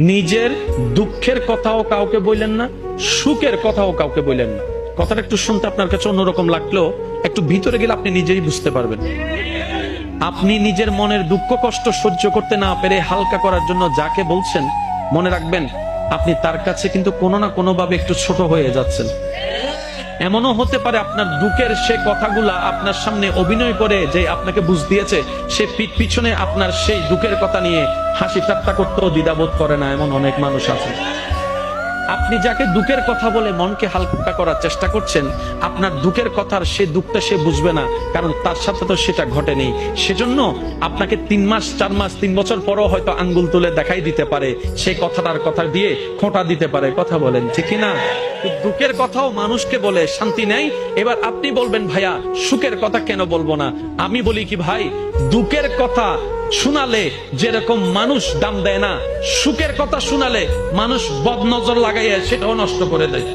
নিজের দুঃখের কথাও কাউকে বললেন না, সুখের কথাও কাউকে বললেন না। কথাটা একটু শুনতে আপনার কাছে অন্যরকম লাগলেও একটু ভিতরে গেলে আপনি নিজেই বুঝতে পারবেন। আপনি নিজের মনের দুঃখ কষ্ট সহ্য করতে না পেরে হালকা করার জন্য যাকে বলছেন, মনে রাখবেন আপনি তার কাছে কিন্তু কোনো না কোনো ভাবে একটু ছোট হয়ে যাচ্ছেন। এমনও হতে পারে আপনার দুঃখের সে কথাগুলা আপনার সামনে অভিনয় করে যে আপনাকে বুঝ দিয়েছে, সে পিছনে আপনার সেই দুঃখের কথা নিয়ে হাসি ঠাট্টা করতেও দ্বিধাবোধ করে না, এমন অনেক মানুষ আছে। আপনি যাকে দুঃখের কথা বলে মনকে হালকা করার চেষ্টা করছেন, আপনার দুঃখের কথার সে দুঃখটা সে বুঝবে না, কারণ তার সাথে তো সেটা ঘটেনি। সেজন্য আপনাকে 3 মাস 4 মাস 3 বছর পরও হয়তো আঙ্গুল তুলে দেখাই দিতে পারে, সেই কথাটার কথা দিয়ে খোঁটা দিতে পারে। কথা বলেন ঠিক না? দুঃখের কথাও মানুষকে বলে শান্তি নেই। এবার আপনি বলবেন ভাইয়া সুখের কথা কেন বলবো না? আমি বলি কি ভাই, দুঃখের কথা শোনালে যেরকম মানুষ দাম দেয় না, সুখের কথা শোনালে মানুষ বদনজর লাগাইয়া সেটাও নষ্ট করে দেয়।